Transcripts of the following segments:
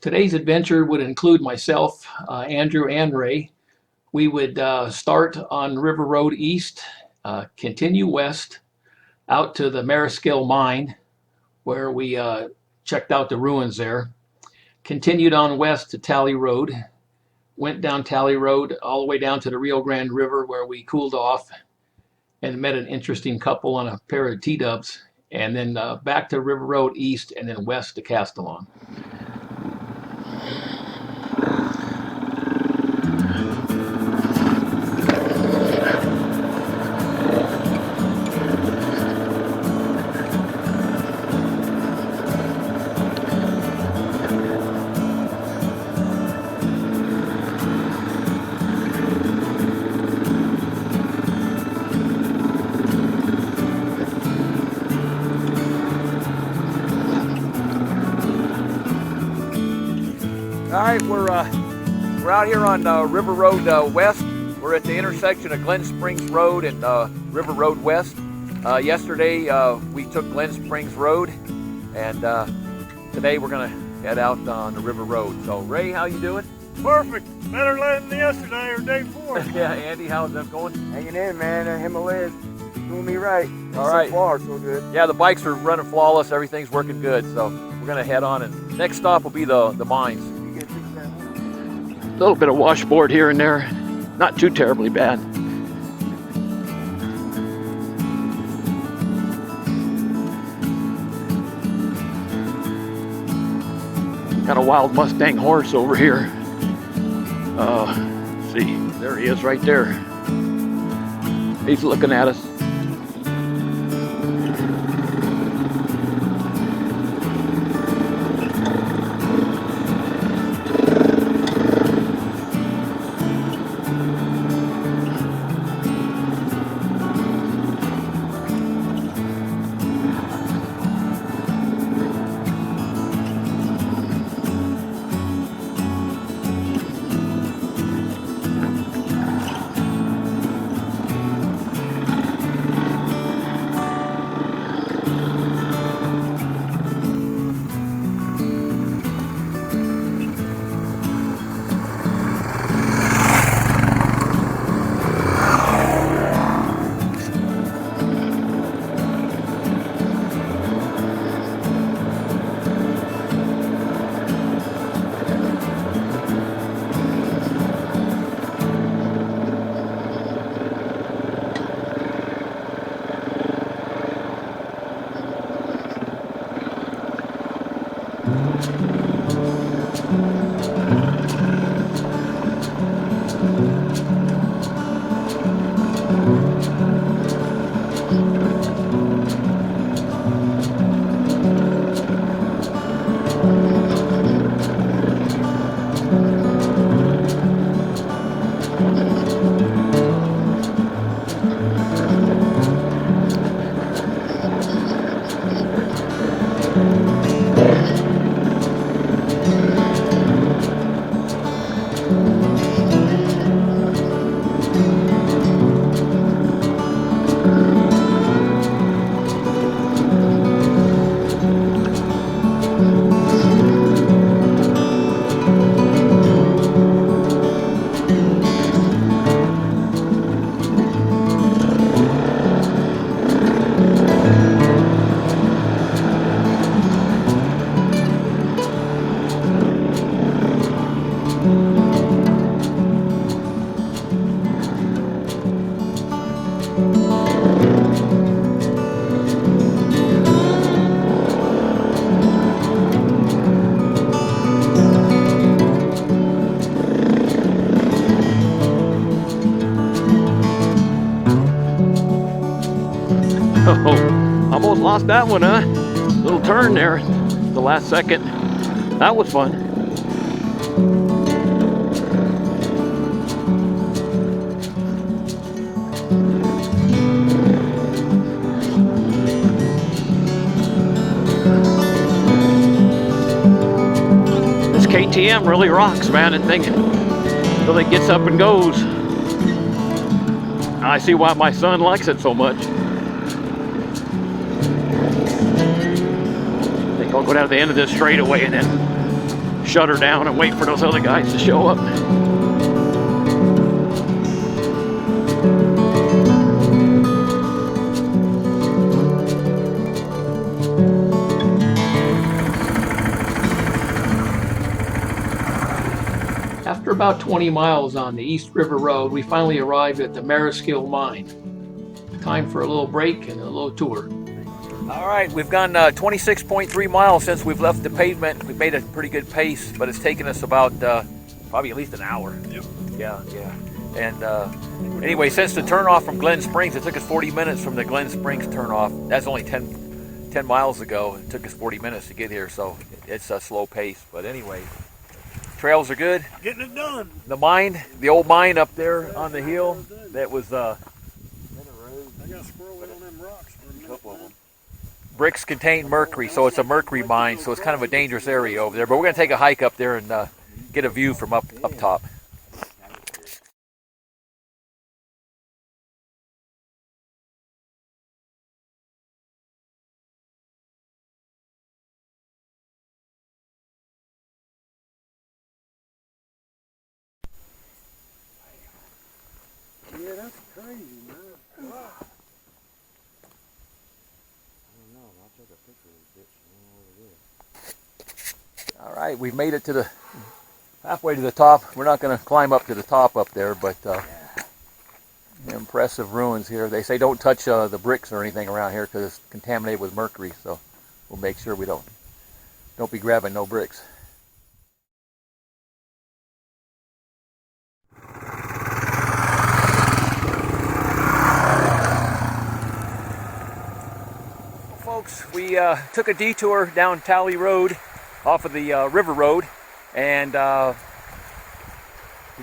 Today's adventure would include myself, Andrew, and Ray. We would start on River Road East, continue west out to the Mariscal mine, where we checked out the ruins there. Continued on west to Tally Road, went down Tally Road all the way down to the Rio Grande River, where we cooled off and met an interesting couple on a pair of T-dubs, and then back to River Road East and then west to Castellon. All right, we're out here on River Road West. We're at the intersection of Glen Springs Road and River Road West. Yesterday we took Glen Springs Road, and today we're gonna head out on the River Road. So Ray, how you doing? Perfect. Better than yesterday or day before. Yeah, Andy, how's that going? Hanging in, man. Himalayan doing me right. All right. So far, so good. Yeah, the bikes are running flawless. Everything's working good. So we're gonna head on, and next stop will be the mines. A little bit of washboard here and there, not too terribly bad. Got a wild Mustang horse over here. See, there he is right there. He's looking at us. Oh, almost lost that one, huh? Little turn there, the last second. That was fun. This KTM really rocks, man. That thing really gets up and goes. I see why my son likes it so much. I think I'll go down to the end of this straightaway and then shut her down and wait for those other guys to show up. After about 20 miles on the East River Road, we finally arrived at the Mariscal mine. Time for a little break and a little tour. All right, we've gone 26.3 miles since we've left the pavement. We've made a pretty good pace, but it's taken us about probably at least an hour. Yep. Yeah. And anyway, since the turnoff from Glen Springs, it took us 40 minutes from the Glen Springs turnoff. That's only 10 miles ago. It took us 40 minutes to get here, so it's a slow pace. But anyway, trails are good. Getting it done. The mine, the old mine up there on the hill, that was I got a squirrel on them rocks for a minute. couple of them. Bricks contain mercury, so it's a mercury mine, so it's kind of a dangerous area over there. But we're going to take a hike up there and get a view from up top. Yeah, that's crazy, man. Wow. All right, we've made it to the halfway to the top. We're not going to climb up to the top up there, but impressive ruins here. They say don't touch the bricks or anything around here because it's contaminated with mercury. So we'll make sure we don't be grabbing no bricks. Folks, we took a detour down Tally Road off of the River Road, and we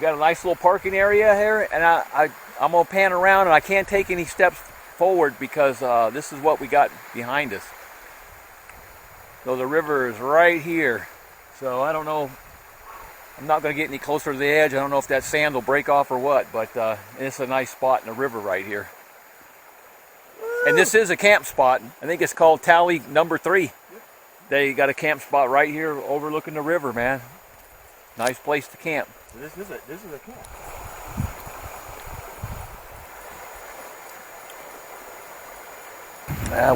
got a nice little parking area here, and I'm gonna pan around, and I can't take any steps forward because this is what we got behind us. So the river is right here, so I don't know, I'm not gonna get any closer to the edge. I don't know if that sand will break off or what, but it's a nice spot in the river right here. And this is a camp spot. I think it's called Tally number 3. They got a camp spot right here overlooking the river, man. Nice place to camp. This is a camp.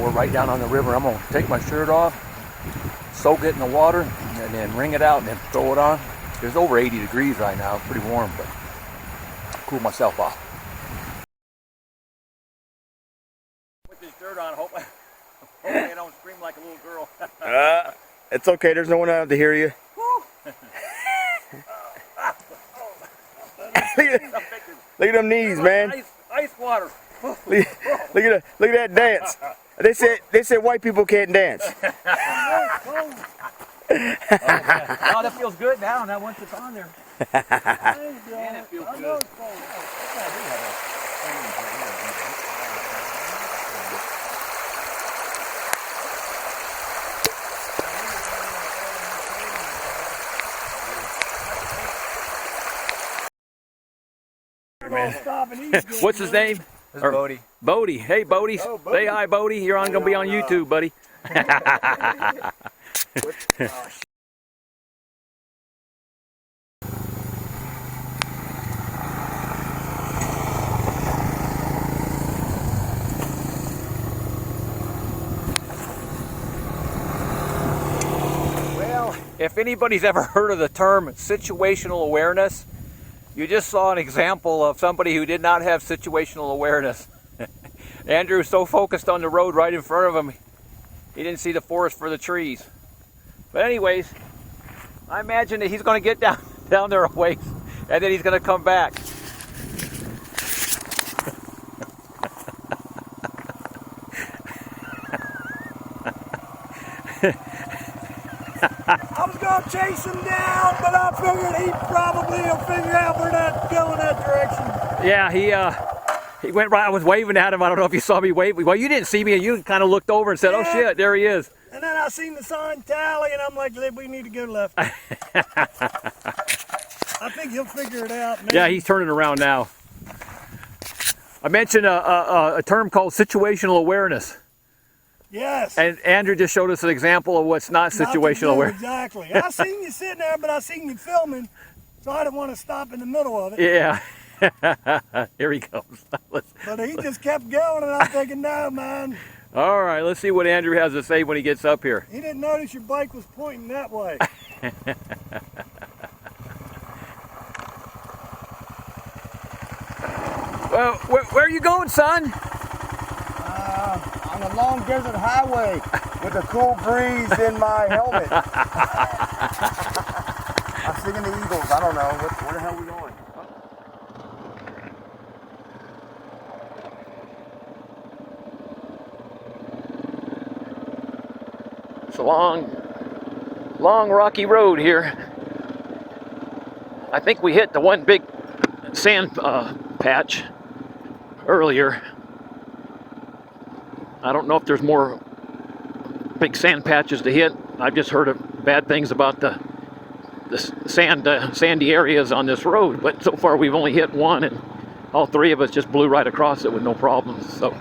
We're right down on the river. I'm gonna take my shirt off, soak it in the water, and then wring it out and then throw it on. It's over 80 degrees right now. It's pretty warm, but I'll cool myself off. Put this shirt on. Hopefully I don't scream like a little girl. It's okay. There's no one out to hear you. Look at them knees, man. Ice water. Look at that dance. They said white people can't dance. Oh, that feels good now. Now once it's on there. Man, it feels good. What's his name? Bodie. Bodie. Hey, Bodie. Oh, Bodie. Say hi, Bodie. You're gonna be on YouTube, buddy. Well, if anybody's ever heard of the term situational awareness, you just saw an example of somebody who did not have situational awareness. Andrew was so focused on the road right in front of him, he didn't see the forest for the trees. But anyways, I imagine that he's going to get down there a ways, and then he's going to come back. I was gonna chase him down, but I figured he probably will figure out we're not going that direction. Yeah, he went right. I was waving at him. I don't know if you saw me wave. Well, you didn't see me, and you kind of looked over and said, "Oh shit, there he is." And then I seen the sign Tally, and I'm like, we need to go left. I think he'll figure it out. Maybe. Yeah, he's turning around now. I mentioned a term called situational awareness. Yes. And Andrew just showed us an example of what's not situational aware. Exactly. I seen you sitting there, but I seen you filming, so I didn't want to stop in the middle of it. Yeah. Here he comes. But he just kept going, and I'm thinking, no, man. All right, let's see what Andrew has to say when he gets up here. He didn't notice your bike was pointing that way. Well, where are you going, son? On a long desert highway with a cool breeze in my helmet. I'm singing the Eagles. I don't know. Where the hell are we going? It's a long rocky road here. I think we hit the one big sand patch earlier. I don't know if there's more big sand patches to hit. I've just heard of bad things about the sandy areas on this road, but so far we've only hit one, and all three of us just blew right across it with no problems. So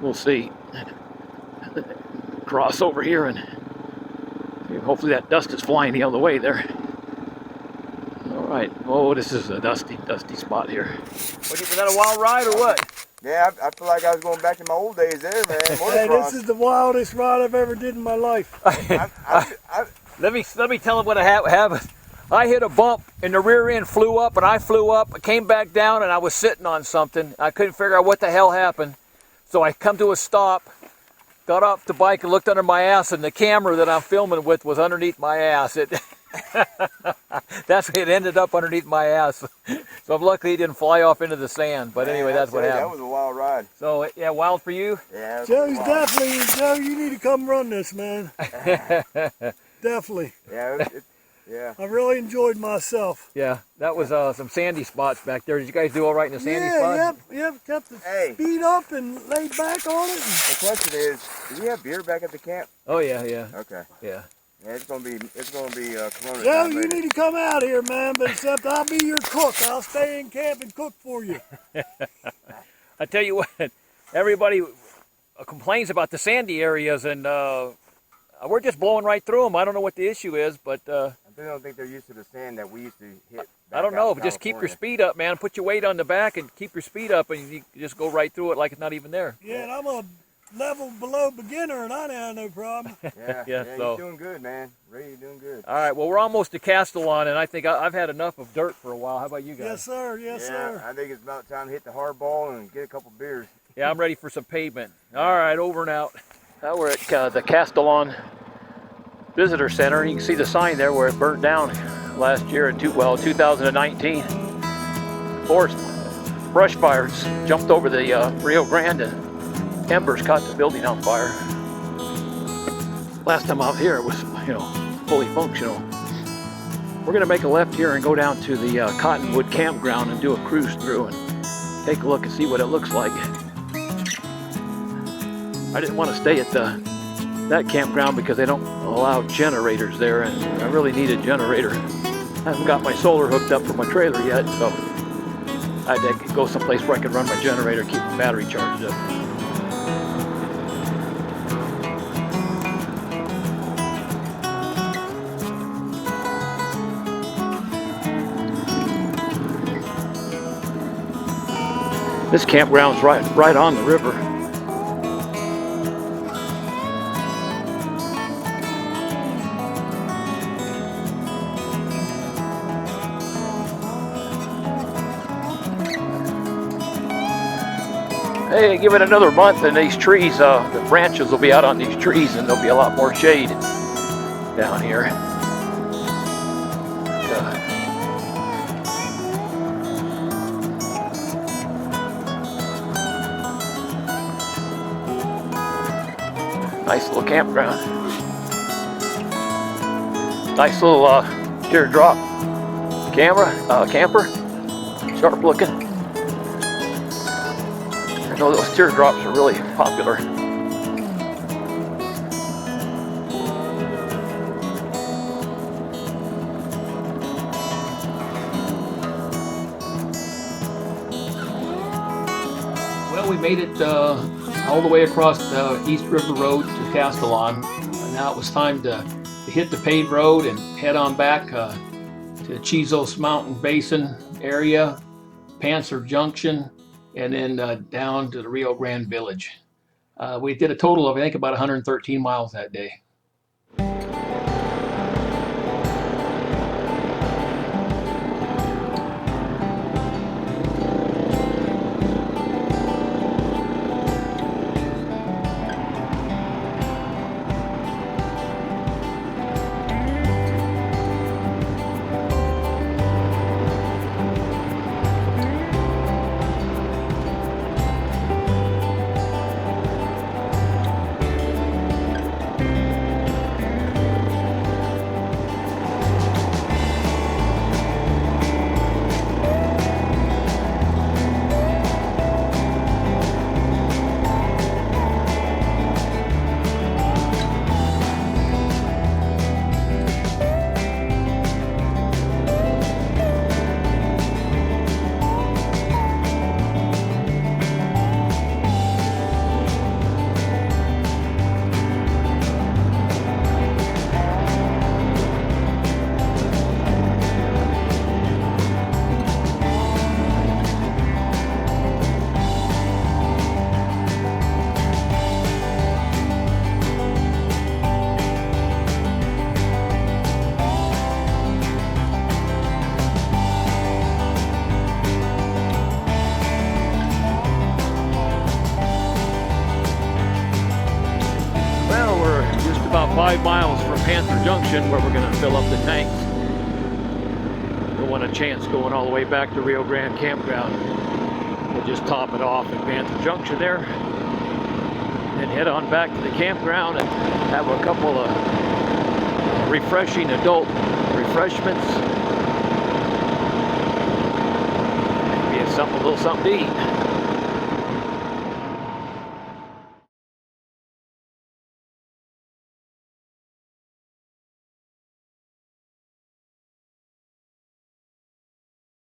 we'll see. Cross over here, and hopefully that dust is flying the other way there. All right. Oh, this is a dusty spot here. Was that a wild ride or what? Yeah, I feel like I was going back to my old days there, man. Hey, this is the wildest ride I've ever did in my life. Let me tell him what happened. I hit a bump and the rear end flew up, and I flew up. I came back down, and I was sitting on something. I couldn't figure out what the hell happened. So I come to a stop, got off the bike and looked under my ass, and the camera that I'm filming with was underneath my ass. It ended up underneath my ass. So I'm lucky it didn't fly off into the sand. But anyway, that's what happened. That was a wild ride. So yeah, wild for you? Yeah. Joe's definitely, Joe, you need to come run this, man. Definitely. Yeah. Yeah. I really enjoyed myself. Yeah, that was some sandy spots back there. Did you guys do all right in the sandy spots? Yep, kept the speed up and laid back on it. The question is, do we have beer back at the camp? Oh yeah. Okay. Yeah. Yeah, it's gonna be Corona Joe, time you later. need to come out here, man. But except I'll be your cook. I'll stay in camp and cook for you. I tell you what, everybody complains about the sandy areas, and we're just blowing right through them. I don't know what the issue is, but I don't think they're used to the sand that we used to hit. I don't know, but just keep your speed up, man. Put your weight on the back and keep your speed up, and you just go right through it like it's not even there. Yeah, and I'm a level below beginner, and I have no problem. Yeah, you're doing good, man. Ray, you're doing good. All right, well, we're almost to Castellon, and I think I've had enough of dirt for a while. How about you guys? Yes, sir. Yes, sir. I think it's about time to hit the hard ball and get a couple beers. Yeah, I'm ready for some pavement. All right, over and out. Now we're at the Castellon Visitor Center, and you can see the sign there where it burnt down last year in 2019. Forest brush fires jumped over the Rio Grande, and embers caught the building on fire. Last time out here it was, fully functional. We're going to make a left here and go down to the Cottonwood campground and do a cruise through and take a look and see what it looks like. I didn't want to stay at that campground because they don't allow generators there, and I really need a generator. I haven't got my solar hooked up for my trailer yet, so I had to go someplace where I could run my generator, keep the battery charged up. This campground's right on the river. Hey, give it another month and these trees, the branches will be out on these trees and there'll be a lot more shade down here. Nice little campground. Nice little teardrop camper. Sharp looking. I know those teardrops are really popular. Well, we made it all the way across East River Road to Castellon. Now it was time to hit the paved road and head on back to Chizos Mountain Basin area, Panther Junction, and then down to the Rio Grande Village. We did a total of, I think, about 113 miles that day. Well, we're just about 5 miles from Panther Junction, where we're going to fill up the tanks. Don't want a chance going all the way back to Rio Grande Campground. We'll just top it off at Panther Junction there, and head on back to the campground and have a couple of refreshing adult refreshments. Maybe a little something to eat.